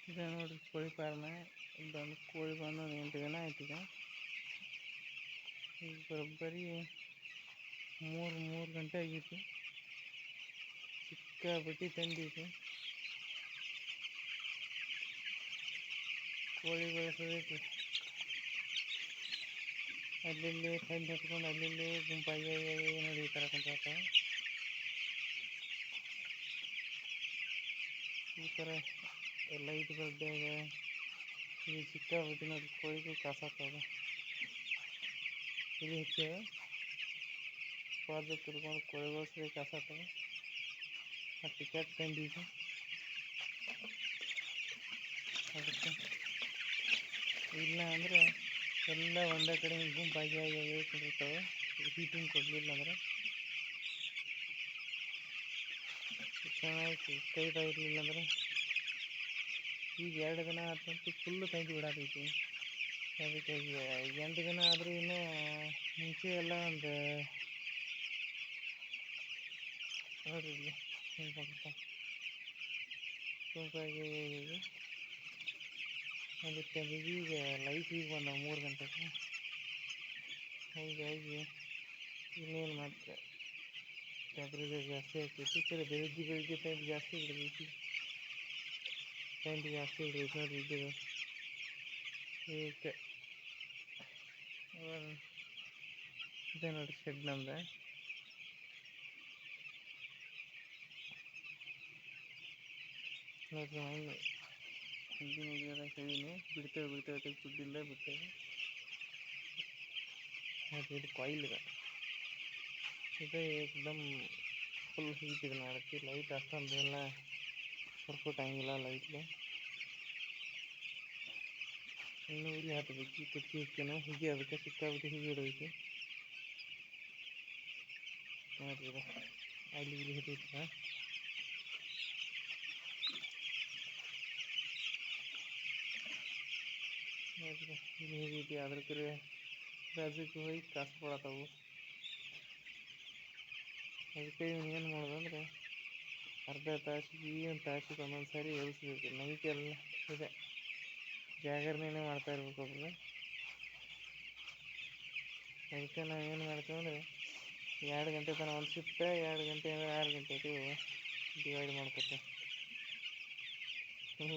ಇದು ನೋಡಿರಿ ಕೋಳಿ ಫಾರ್ಮ. ಇಲ್ಲೊಂದು ಕೋಳಿ ಬಂದು 8 ದಿನ ಆಯ್ತು. ಈಗ ಬರೋಬ್ಬರಿ 3 ಗಂಟೆ ಆಗೈತಿ. ಸಿಕ್ಕಾಪಟ್ಟಿ ತಂದೈತಿ. ಕೋಳಿ ಬೆಳೆಸೋದೈತಿ. ಅಲ್ಲಿ ತಂದು ಹತ್ಕೊಂಡು ಅಲ್ಲಿ ಗುಂಪಾಗಿ ನೋಡಿ ಈ ಥರ ಕುಂತಿರ್ತಾವೆ. ಈ ಥರ ಲೈಟ್ ಗಡ್ಡೆಗ ಇಲ್ಲಿ ಸಿಕ್ಕಾಬಿಟ್ಟು ನೋಡಿ ಕೋಳಿಗೂ ಕಾಸಾಗ್ತವೆ. ಇಲ್ಲಿ ಹೆಚ್ಚೇವೆ ಪಾದ ತಿರ್ಕೊಂಡು ಕೋಳಿಗೋಸ್ಕರ ಕಾಸಾಗ್ತವೆ. ಆ ಟಿಕೆಟ್ ತಂದಿದ್ದು ಅದಕ್ಕೆ ಇಲ್ಲ ಅಂದರೆ ಎಲ್ಲ ಒಂದೇ ಕಡೆ ಗುಂಪಾಗಿ ಕುಂದಿರ್ತಾವೆ. ಹೀಟಿಂಗ್ ಕೊಡಲಿಲ್ಲ ಅಂದ್ರೆ ಚೆನ್ನಾಗಿ ಕೈತಾ ಇರಲಿಲ್ಲ ಅಂದ್ರೆ ಈಗ 2 ದಿನ ಆತಂತೂ ಫುಲ್ಲು ತಂದು ಬಿಡತೈತಿ. ಅದಕ್ಕೆ 8 ದಿನ ಆದರೂ ಇನ್ನೂ ಮುಂಚೆ ಎಲ್ಲ ಒಂದು ನೋಡ್ರಿ ಇಲ್ಲಿ ಗುಂಪಾಗಿ ಅದಕ್ಕೆ ಈಗ ಲೈಟ್ ಈಗ ಬಂದ 3 ಗಂಟೆಗೆ. ಹೀಗಾಗಿ ಇನ್ನೇನು ಮಾಡ್ತಾರೆ, ಟೆಂಪ್ರೇಚರ್ ಜಾಸ್ತಿ ಆಗ್ತೈತಿ. ಬೆಳಿಗ್ಗೆ ಟೈಮ್ ಜಾಸ್ತಿ ಹಿಡಿದೈತಿ. ಜಾಸ್ತಿ ಹಿಡಿದೈತಿ ನೋಡಿರಿ ಇದ್ದಿದ್ದು. ಇದಕ್ಕೆ ಇದೆ ನೋಡಿರಿ ಶೆಡ್ ನಮ್ದು. ನೋಡಿರಿ ಹಿಂದಿನ ಹೇಳಿನಿ ಬಿಡ್ತೇವೆ ದುಡ್ಡಿಲ್ಲ ಬಿಡ್ತೇವೆ. ಇದು ಕಾಯಿಲ್ ಇದೆ. ಇದು ಏಕ್ದಮ್ ಫುಲ್ ಹೀಟ್ ಇದೆ ನೋಡೋಕ್ಕೆ. ಲೈಟ್ ಅಷ್ಟೊಂದು ಎಲ್ಲ ವರ್ಕೌಟ್ ಆಗಿಲ್ಲ ಲೈಟ್ಗೆ. ಇನ್ನು ಇಲ್ಲಿ ಹಾಕಬೇಕು. ಕಟ್ಟಿ ಇಕ್ಕೇನು ಹೀಗೆ ಅದಕ್ಕೆ ಸಿಕ್ಕಾಬಿಟ್ಟು ಹೀಗೆ ಇಡಬೇಕು. ನೋಡ್ರಿ ಅಲ್ಲಿ ಇಲ್ಲಿ ಹಿಡಿಯುತ್ತ ನೋಡ್ರಿ ಇಲ್ಲಿ ಹಿಡಿಯುತ್ತೆ. ಅದ್ರ ಕಡೆ ರಾಜ್ಯಕ್ಕೆ ಹೋಗಿ ಕಾಸು ಕೊಡತ್ತವು. ಅದಕ್ಕೆ ಏನು ಮಾಡೋದಂದ್ರೆ ಅರ್ಧ ತಾಸಿಗೆ 1 ತಾಸಿಗೆ ಒಂದೊಂದು ಸಾರಿ ಎಬ್ಬಿಸ್ಬೇಕು. ನೈಟ್ ಎಲ್ಲ ಇದೆ ಜಾಗರಣೆನೇ ಮಾಡ್ತಾ ಇರ್ಬೇಕು ಒಬ್ಬರು. ಅದಕ್ಕೆ ನಾವು ಏನು ಮಾಡ್ತೀವಿ ಅಂದರೆ 2 ಗಂಟೆ ತನಕ ಒಂದು ಶಿಫ್ಟ್, 2 ಗಂಟೆ ಅಂದರೆ 6 ಗಂಟೆಗೆ ಡಿವೈಡ್ ಮಾಡ್ಕೊತೇವೆ.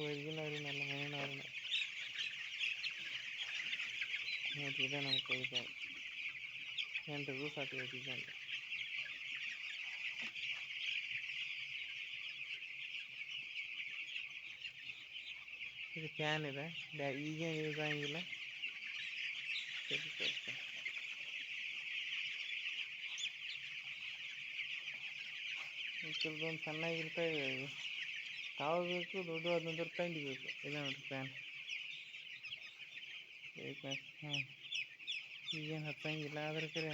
ಹೊರಗಿನವ್ರನ್ನೆಲ್ಲ ಮನೆಯವ್ರನ್ನ ನೋಡ್ರಿ ಇದೆ ನಮ್ಮ ಕೈ 8 ದಿವಸ ಆಗ್ತೈತಿ ಈಗ. ಇದು ಫ್ಯಾನ್ ಇದೆ. ಈಗೇನು ಯೂಸ್ ಆಗಂಗಿಲ್ಲ. ಕೆಲವೊಂದು ಸಣ್ಣಾಗಿರ್ತಾವೆ. ತಾವು ಬೇಕು ದೊಡ್ಡ ಆದಂದ್ರೆ ತಂಡಿಬೇಕು. ಇದೆ ನೋಡಿರಿ ಫ್ಯಾನ್. ಹಾಂ ಈಗೇನು ಹತ್ತಂಗಿಲ್ಲ. ಅದ್ರ ಕಡೆ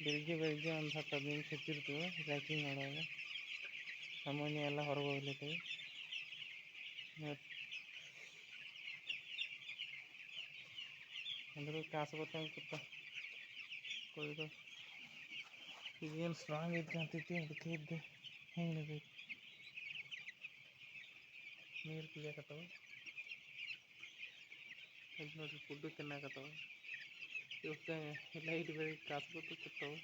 ಬೆಳಿಗ್ಗೆ ಒಂದು 10-15 ನಿಮಿಷ ಹಚ್ಚಿರ್ತೀವಿ ಪ್ಯಾಕಿಂಗ್ ಮಾಡುವಾಗ. ಅಮೋನಿಯಾ ಎಲ್ಲ ಹೊರಗೆ ಹೋಗ್ಲಿಕ್ಕೆ ಅಂದ್ರೆ ಕಾಸು ಗೊತ್ತಂಗೆ ಕೂತ ಕೊಯ್ದು ಈಗೇನು ಸ್ಟ್ರಾಂಗ್ ಐತಿ ಅಂತೈತಿ. ಅದಕ್ಕೆ ಇದ್ದು ಹೆಂಗೆ ಬೇಕು ನೀರು ಕುಡಿಯಾಕತ್ತವ. ಅದು ನೋಡಿರಿ ಫುಡ್ಡು ತಿನ್ನಾಕತ್ತವ. ಇವಕ್ಕೆ ಲೈಟ್ ಬೆಳಗ್ಗೆ ಕಾಸು ಗೊತ್ತು ಕೂತಾವೆ.